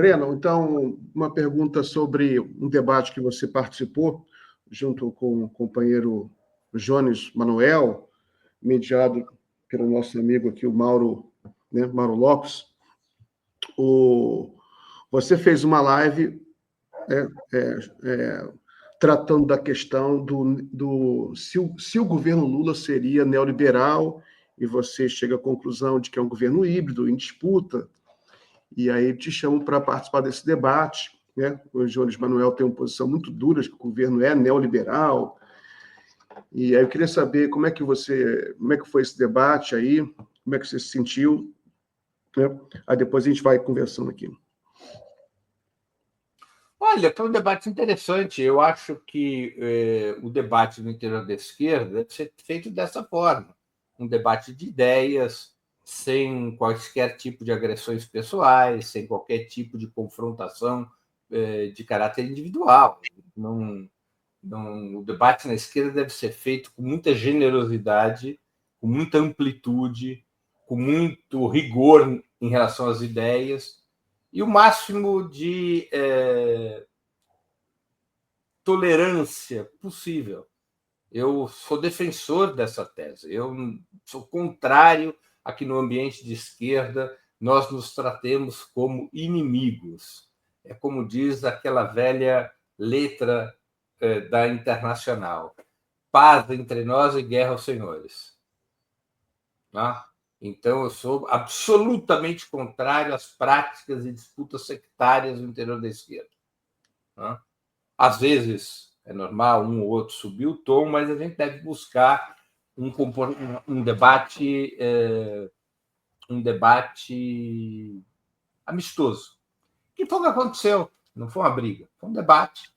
Breno, então, uma pergunta sobre um debate que você participou, junto com o companheiro Jones Manuel, mediado pelo nosso amigo aqui, o Mauro, né, Mauro Lopes. Você fez uma live tratando da questão se o governo Lula seria neoliberal, e você chega à conclusão de que é um governo híbrido, em disputa, e aí te chamam para participar desse debate. Né? O Jones Manuel tem uma posição muito dura de que o governo é neoliberal, e aí eu queria saber como é que foi esse debate aí, como é que você se sentiu, né? Aí depois a gente vai conversando aqui. Olha, foi um debate interessante. Eu acho que o debate no interior da esquerda deve ser feito dessa forma. Um debate de ideias, sem quaisquer tipo de agressões pessoais, sem qualquer tipo de confrontação de caráter individual. O debate na esquerda deve ser feito com muita generosidade, com muita amplitude, com muito rigor em relação às ideias e o máximo de tolerância possível. Eu sou defensor dessa tese. Eu sou contrário a que no ambiente de esquerda nós nos tratemos como inimigos. É como diz aquela velha letra da Internacional: paz entre nós e guerra aos senhores. Tá? Então, eu sou absolutamente contrário às práticas e disputas sectárias no interior da esquerda. Tá? Às vezes, é normal um ou outro subir o tom, mas a gente deve buscar um debate amistoso. Que foi o que aconteceu. Não foi uma briga, foi um debate.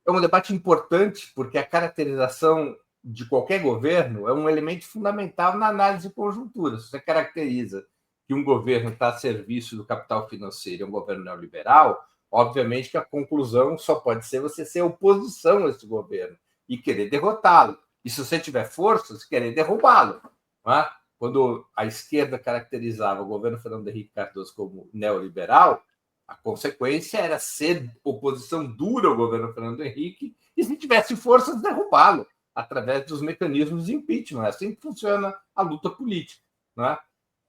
É um debate importante, porque a caracterização de qualquer governo é um elemento fundamental na análise de conjuntura. Se você caracteriza que um governo está a serviço do capital financeiro, é um governo neoliberal, obviamente que a conclusão só pode ser você ser oposição a esse governo e querer derrotá-lo. E se você tiver forças, querer derrubá-lo. É? Quando a esquerda caracterizava o governo Fernando Henrique Cardoso como neoliberal, a consequência era ser oposição dura ao governo Fernando Henrique e, se tivesse forças, derrubá-lo através dos mecanismos de impeachment. É assim que funciona a luta política. Não é?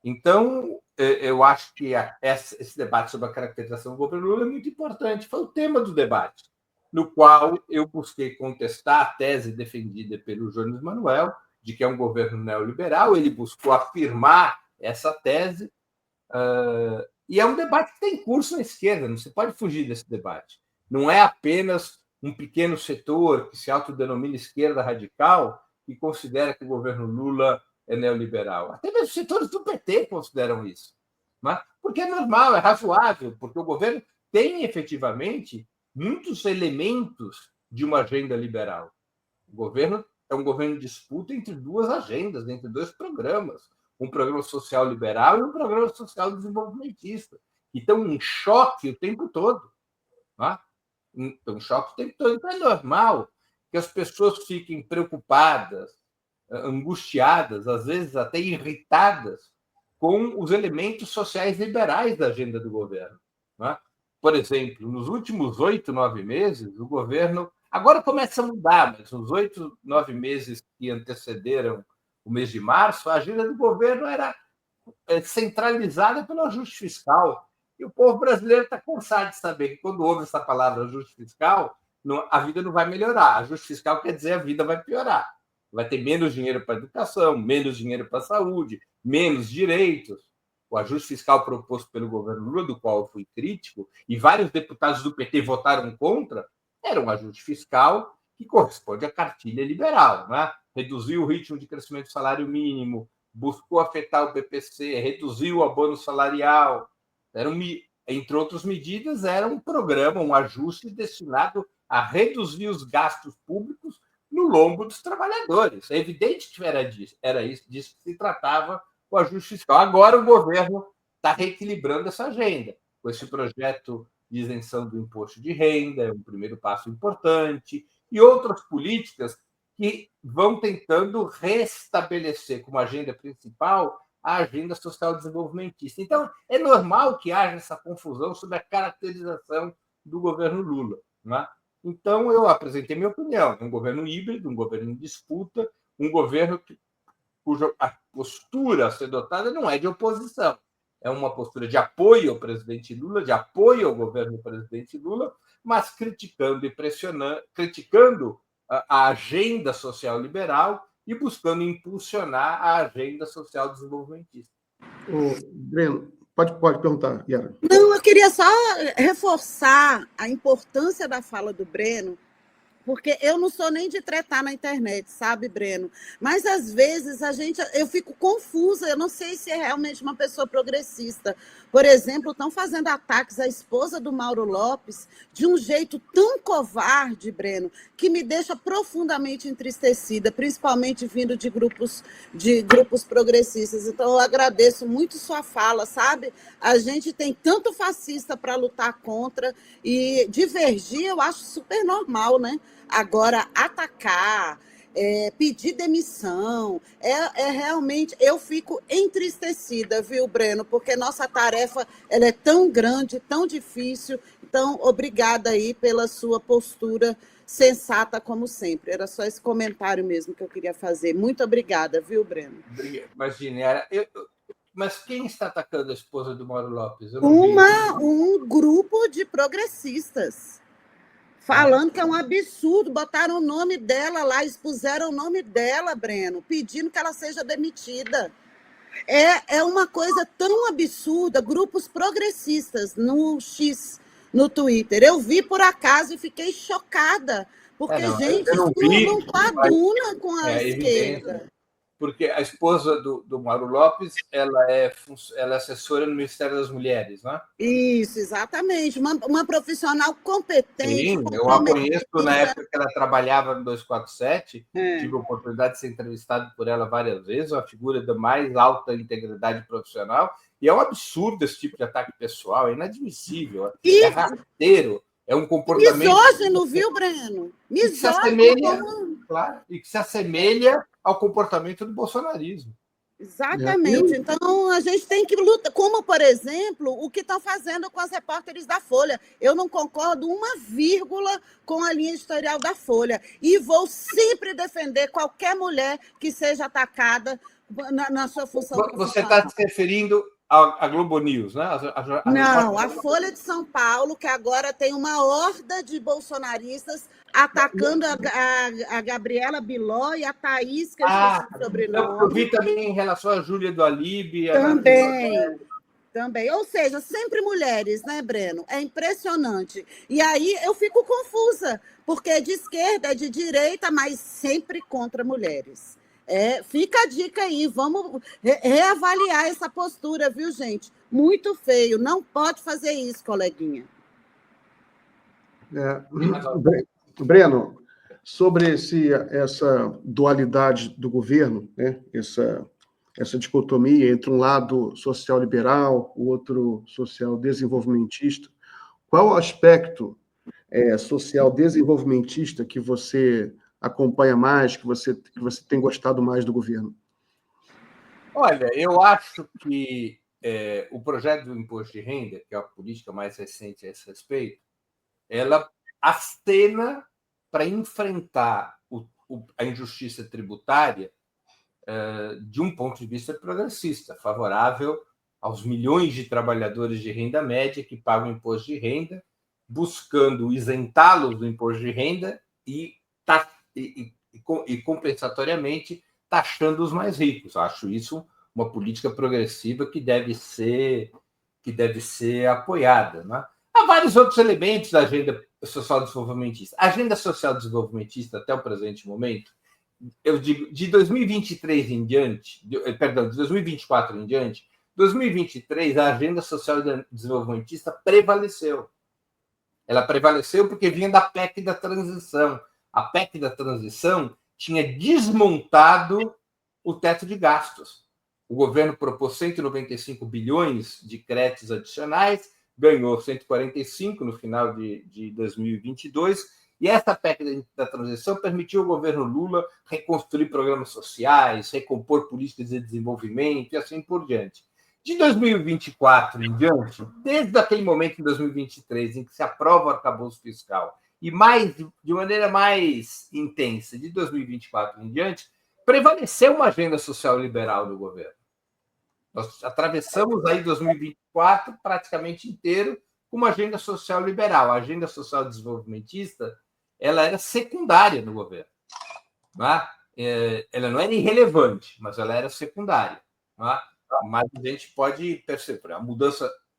Então, eu acho que esse debate sobre a caracterização do governo Lula é muito importante. Foi o tema do debate, no qual eu busquei contestar a tese defendida pelo Jones Manuel, de que é um governo neoliberal. Ele buscou afirmar essa tese, e é um debate que tem curso na esquerda, não se pode fugir desse debate. Não é apenas um pequeno setor que se autodenomina esquerda radical e considera que o governo Lula é neoliberal. Até mesmo setores do PT consideram isso. Porque é normal, é razoável, porque o governo tem efetivamente muitos elementos de uma agenda liberal. O governo é um governo de disputa entre duas agendas, entre dois programas: um programa social liberal e um programa social desenvolvimentista, que estão em choque o tempo todo. Estão em choque o tempo todo. Então é normal que as pessoas fiquem preocupadas, angustiadas, às vezes até irritadas com os elementos sociais liberais da agenda do governo. Por exemplo, nos últimos 8, 9 meses, o governo... Agora começa a mudar, mas nos 8, 9 meses que antecederam o mês de março, a agenda do governo era centralizada pelo ajuste fiscal. E o povo brasileiro está cansado de saber que, quando ouve essa palavra ajuste fiscal, a vida não vai melhorar. Ajuste fiscal quer dizer a vida vai piorar. Vai ter menos dinheiro para a educação, menos dinheiro para a saúde, menos direitos. O ajuste fiscal proposto pelo governo Lula, do qual eu fui crítico, e vários deputados do PT votaram contra, era um ajuste fiscal que corresponde à cartilha liberal. Né? Reduziu o ritmo de crescimento do salário mínimo, buscou afetar o BPC, reduziu o abono salarial. Entre outras medidas, era um programa, um ajuste destinado a reduzir os gastos públicos no lombo dos trabalhadores. É evidente que era disso que se tratava o ajuste fiscal. Agora o governo está reequilibrando essa agenda, com esse projeto de isenção do imposto de renda, é um primeiro passo importante, e outras políticas que vão tentando restabelecer como agenda principal a agenda social desenvolvimentista. Então, é normal que haja essa confusão sobre a caracterização do governo Lula. Né? Então, eu apresentei minha opinião. Um governo híbrido, um governo em disputa, um governo cuja a postura a ser adotada não é de oposição, é uma postura de apoio ao presidente Lula, de apoio ao governo do presidente Lula, mas criticando e pressionando, criticando a agenda social liberal e buscando impulsionar a agenda social desenvolvimentista. Breno, pode perguntar, Yara. Não, eu queria só reforçar a importância da fala do Breno, porque eu não sou nem de tretar na internet, sabe, Breno? Mas, às vezes, eu fico confusa, eu não sei se é realmente uma pessoa progressista. Por exemplo, estão fazendo ataques à esposa do Mauro Lopes de um jeito tão covarde, Breno, que me deixa profundamente entristecida, principalmente vindo de grupos progressistas. Então, eu agradeço muito sua fala, sabe? A gente tem tanto fascista para lutar contra e divergir, eu acho super normal, né? Agora, atacar, pedir demissão, realmente, eu fico entristecida, viu, Breno? Porque nossa tarefa ela é tão grande, tão difícil. Então, obrigada aí pela sua postura sensata, como sempre. Era só esse comentário mesmo que eu queria fazer. Muito obrigada, viu, Breno? Imagina, mas quem está atacando a esposa do Mauro Lopes? Eu não vi. Um grupo de progressistas. Falando que é um absurdo, botaram o nome dela lá, expuseram o nome dela, Breno, pedindo que ela seja demitida. É uma coisa tão absurda, grupos progressistas no X, no Twitter. Eu vi por acaso e fiquei chocada, porque, gente, isso não coaduna com a esquerda. Porque a esposa do Mauro Lopes, ela é assessora no Ministério das Mulheres, não é? Isso, exatamente. Uma profissional competente. Sim, eu a conheço na época que ela trabalhava no 247, tive a oportunidade de ser entrevistado por ela várias vezes, uma figura da mais alta integridade profissional, e é um absurdo esse tipo de ataque pessoal, é inadmissível, é rasteiro, é um comportamento... Misógino, viu, Breno? Misógino. E que se assemelha ao comportamento do bolsonarismo. Exatamente. Então, a gente tem que lutar, como, por exemplo, o que estão fazendo com as repórteres da Folha. Eu não concordo uma vírgula com a linha editorial da Folha. E vou sempre defender qualquer mulher que seja atacada na sua função. Você está se referindo a Globo News, né? Não, a Folha de São Paulo, que agora tem uma horda de bolsonaristas atacando a Gabriela Biló e a Thaís, que eu esqueci o sobrenome. Eu vi também em relação a Júlia do Alibe. Também. Ou seja, sempre mulheres, né, Breno? É impressionante. E aí eu fico confusa, porque é de esquerda, é de direita, mas sempre contra mulheres. Fica a dica aí, vamos reavaliar essa postura, viu, gente? Muito feio, não pode fazer isso, coleguinha. Breno, sobre essa dualidade do governo, né? essa dicotomia entre um lado social-liberal, o outro social-desenvolvimentista, qual o aspecto social-desenvolvimentista que você acompanha mais, que você tem gostado mais do governo? Olha, eu acho que o projeto do imposto de renda, que é a política mais recente a esse respeito, ela acena para enfrentar a injustiça tributária de um ponto de vista progressista, favorável aos milhões de trabalhadores de renda média que pagam imposto de renda, buscando isentá-los do imposto de renda e compensatoriamente taxando os mais ricos. Acho isso uma política progressiva que deve ser apoiada, né? Há vários outros elementos da agenda social desenvolvimentista. A agenda social desenvolvimentista, até o presente momento, eu digo, de 2023 em diante, de 2024 em diante, 2023, a agenda social desenvolvimentista prevaleceu. Ela prevaleceu porque vinha da PEC da transição. A PEC da transição tinha desmontado o teto de gastos. O governo propôs 195 bilhões de créditos adicionais, ganhou 145 no final de 2022 E essa PEC da transição permitiu ao governo Lula reconstruir programas sociais, recompor políticas de desenvolvimento e assim por diante. De 2024 em diante, desde aquele momento em 2023, em que se aprova o arcabouço fiscal, e de maneira mais intensa, de 2024 em diante, prevaleceu uma agenda social liberal do governo. Nós atravessamos aí 2024 praticamente inteiro com uma agenda social liberal. A agenda social desenvolvimentista, ela era secundária no governo. Não é? Ela não era irrelevante, mas ela era secundária. Não é? Mas a gente pode perceber,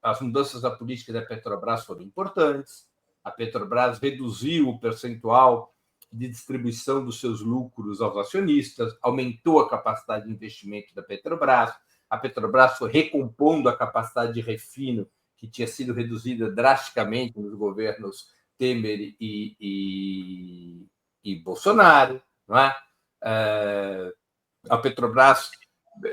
as mudanças da política da Petrobras foram importantes. A Petrobras reduziu o percentual de distribuição dos seus lucros aos acionistas, aumentou a capacidade de investimento da Petrobras. A Petrobras foi recompondo a capacidade de refino, que tinha sido reduzida drasticamente nos governos Temer e Bolsonaro. Não é? A Petrobras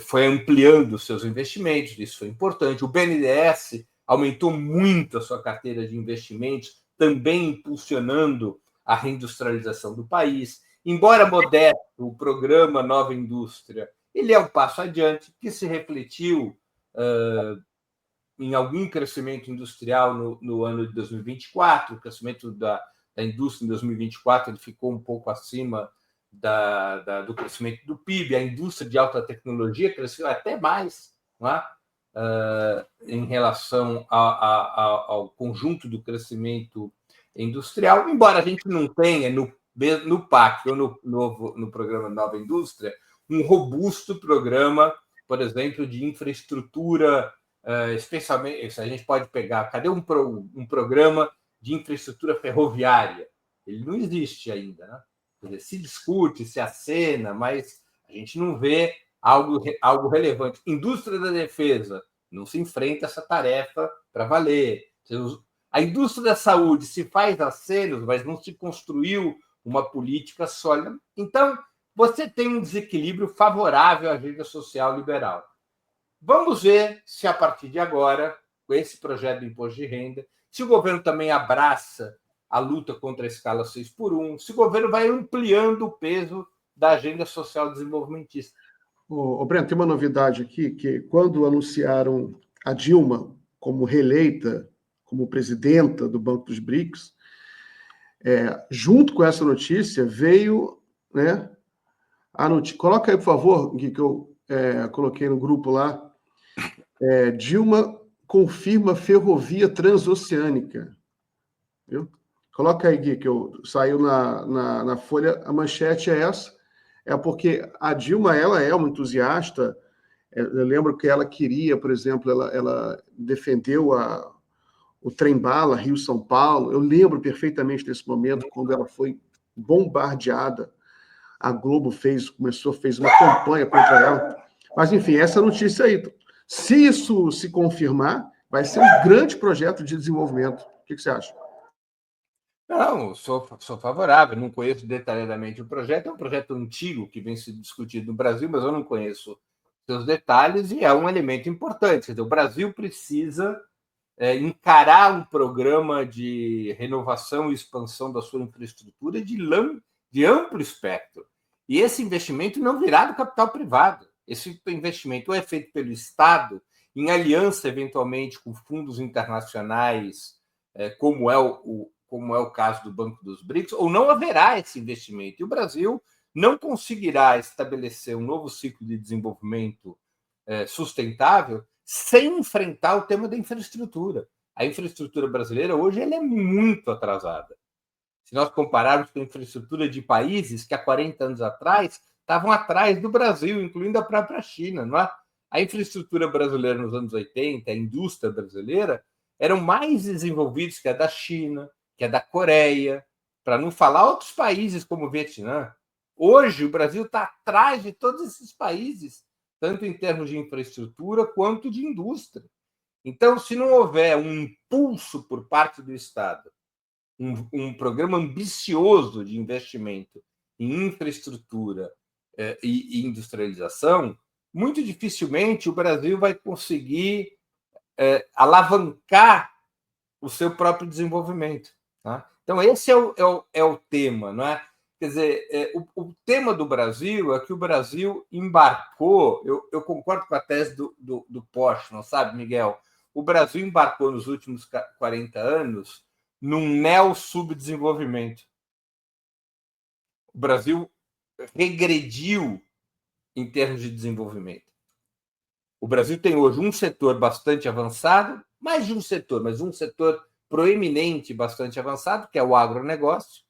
foi ampliando seus investimentos, isso foi importante. O BNDES aumentou muito a sua carteira de investimentos, também impulsionando a reindustrialização do país. Embora modesto, o programa Nova Indústria, ele é um passo adiante, que se refletiu em algum crescimento industrial no ano de 2024. O crescimento da indústria em 2024 ele ficou um pouco acima do crescimento do PIB. A indústria de alta tecnologia cresceu até mais, não é? Em relação ao conjunto do crescimento industrial, embora a gente não tenha no PAC ou no programa Nova Indústria um robusto programa, por exemplo, de infraestrutura, especialmente, a gente pode pegar, cadê um programa de infraestrutura ferroviária? Ele não existe ainda, né? Quer dizer, se discute, se acena, mas a gente não vê algo relevante. Indústria da defesa, não se enfrenta essa tarefa para valer. A indústria da saúde se faz acenos, mas não se construiu uma política sólida. Então, você tem um desequilíbrio favorável à agenda social liberal. Vamos ver se, a partir de agora, com esse projeto de imposto de renda, se o governo também abraça a luta contra a escala 6x1, se o governo vai ampliando o peso da agenda social desenvolvimentista. Breno, tem uma novidade aqui, que quando anunciaram a Dilma como reeleita, como presidenta do Banco dos BRICS, junto com essa notícia veio, né, a notícia. Coloca aí, por favor, Gui, que eu coloquei no grupo lá. Dilma confirma ferrovia transoceânica. Viu? Coloca aí, Gui, que saiu na Folha, a manchete é essa. É porque a Dilma, ela é uma entusiasta. Eu lembro que ela queria, por exemplo, ela defendeu o trem-bala Rio-São Paulo. Eu lembro perfeitamente desse momento, quando ela foi bombardeada. A Globo fez uma campanha contra ela. Mas, enfim, essa notícia aí. Se isso se confirmar, vai ser um grande projeto de desenvolvimento. O que você acha? Não, sou favorável, não conheço detalhadamente o projeto, é um projeto antigo que vem sendo discutido no Brasil, mas eu não conheço seus detalhes e é um elemento importante. Quer dizer, o Brasil precisa encarar um programa de renovação e expansão da sua infraestrutura de amplo espectro. E esse investimento não virá do capital privado. Esse investimento é feito pelo Estado, em aliança, eventualmente, com fundos internacionais, como é o caso do Banco dos BRICS, ou não haverá esse investimento. E o Brasil não conseguirá estabelecer um novo ciclo de desenvolvimento sustentável sem enfrentar o tema da infraestrutura. A infraestrutura brasileira hoje ela é muito atrasada. Se nós compararmos com a infraestrutura de países que há 40 anos atrás estavam atrás do Brasil, incluindo a própria China, não é? A infraestrutura brasileira nos anos 80, a indústria brasileira, eram mais desenvolvidos que a da China, que é da Coreia, para não falar outros países como o Vietnã. Hoje, o Brasil está atrás de todos esses países, tanto em termos de infraestrutura quanto de indústria. Então, se não houver um impulso por parte do Estado, um programa ambicioso de investimento em infraestrutura e industrialização, muito dificilmente o Brasil vai conseguir alavancar o seu próprio desenvolvimento. Tá? Então, esse é o tema, não é? Quer dizer, o tema do Brasil é que o Brasil embarcou, eu concordo com a tese do Postman, sabe, Miguel? O Brasil embarcou nos últimos 40 anos num neo-subdesenvolvimento. O Brasil regrediu em termos de desenvolvimento. O Brasil tem hoje um setor bastante avançado, mais de um setor, mas um setor proeminente, bastante avançado, que é o agronegócio.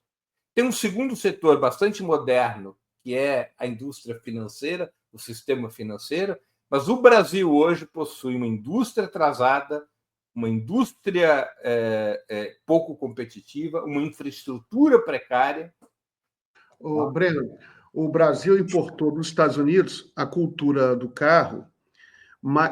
Tem um segundo setor bastante moderno, que é a indústria financeira, o sistema financeiro, mas o Brasil hoje possui uma indústria atrasada, uma indústria pouco competitiva, uma infraestrutura precária. Breno, o Brasil importou dos Estados Unidos a cultura do carro,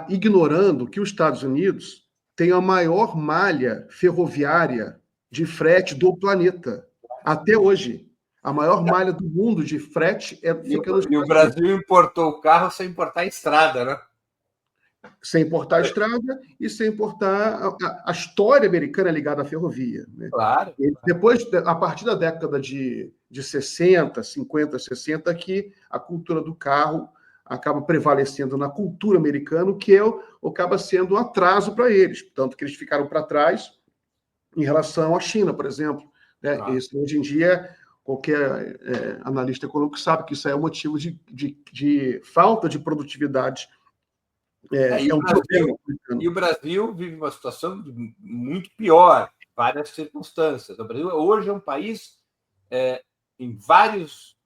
ignorando que os Estados Unidos têm a maior malha ferroviária de frete do planeta. Até hoje, a maior malha do mundo de frete fica nos Estados Unidos. E o Brasil importou o carro sem importar a estrada, né? Sem importar a estrada e sem importar a história americana ligada à ferrovia. Né? Claro. Depois, a partir da década de 60, 50, 60, que a cultura do carro acaba prevalecendo na cultura americana, que acaba sendo um atraso para eles. Tanto que eles ficaram para trás em relação à China, por exemplo. Né? Isso, hoje em dia, qualquer analista econômico sabe que isso é um motivo de falta de produtividade. E o Brasil vive uma situação muito pior, em várias circunstâncias. O Brasil hoje é um país, em vários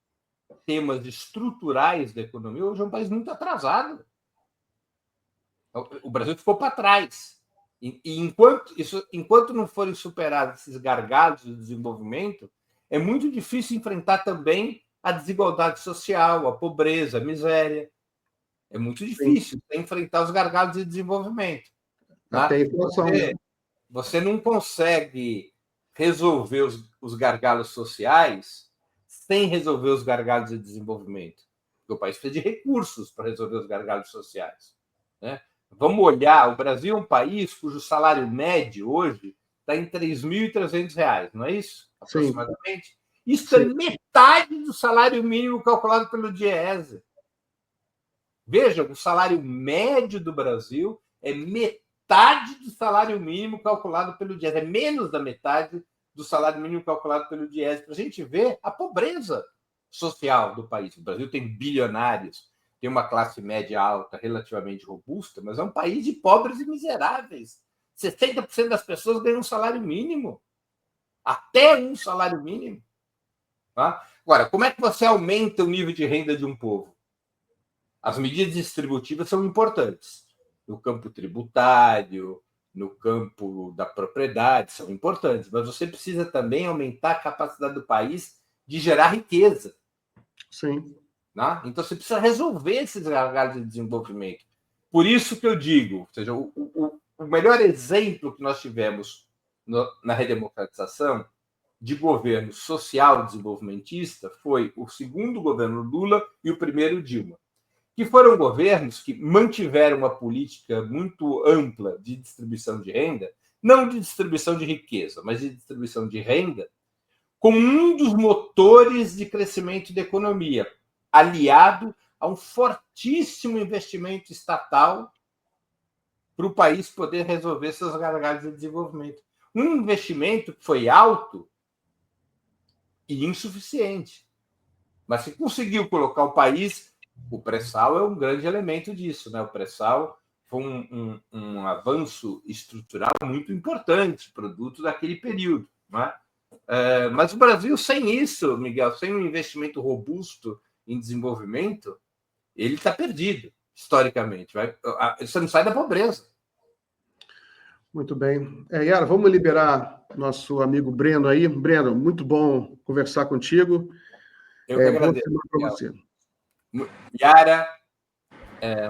temas estruturais da economia, hoje é um país muito atrasado. O Brasil ficou para trás. E enquanto não forem superados esses gargalos de desenvolvimento, é muito difícil enfrentar também a desigualdade social, a pobreza, a miséria. É muito difícil enfrentar os gargalos de desenvolvimento. Até a inflação. Você não consegue resolver os gargalos sociais sem resolver os gargalos de desenvolvimento. Porque o país precisa de recursos para resolver os gargalos sociais. Né? Vamos olhar, o Brasil é um país cujo salário médio hoje está em R$ 3.300, não é isso? Aproximadamente. Sim. Isso é metade do salário mínimo calculado pelo Diese. Veja, o salário médio do Brasil é metade do salário mínimo calculado pelo Diese. É menos da metade do salário mínimo calculado pelo Diese. Para a gente ver a pobreza social do país. O Brasil tem bilionários, tem uma classe média alta relativamente robusta, mas é um país de pobres e miseráveis. 60% das pessoas ganham um salário mínimo. Até um salário mínimo. Tá? Agora, como é que você aumenta o nível de renda de um povo? As medidas distributivas são importantes. No campo tributário, no campo da propriedade, são importantes. Mas você precisa também aumentar a capacidade do país de gerar riqueza. Sim. Né? Então, você precisa resolver esses gargalos de desenvolvimento. Por isso que eu digo, ou seja, o melhor exemplo que nós tivemos na redemocratização de governo social desenvolvimentista foi o segundo governo Lula e o primeiro Dilma, que foram governos que mantiveram uma política muito ampla de distribuição de renda, não de distribuição de riqueza, mas de distribuição de renda, como um dos motores de crescimento da economia, aliado a um fortíssimo investimento estatal para o país poder resolver seus gargalos de desenvolvimento. Um investimento que foi alto e insuficiente, mas que conseguiu colocar o país. O pré-sal é um grande elemento disso, né? O pré-sal foi um avanço estrutural muito importante, produto daquele período. Né? Mas o Brasil, sem isso, Miguel, sem um investimento robusto em desenvolvimento, ele está perdido, historicamente. Você não sai da pobreza. Muito bem. Yara, vamos liberar nosso amigo Breno aí. Breno, muito bom conversar contigo. Eu que agradeço. Boa semana para você. Yara.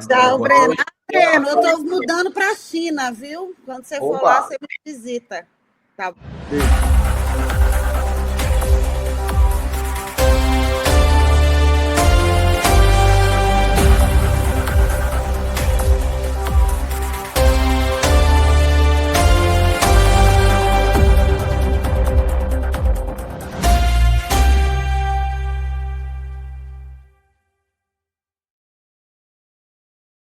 Tchau, Breno. Breno, eu estou mudando para a China, viu? Quando você for lá, você me visita. Tá. Beijo.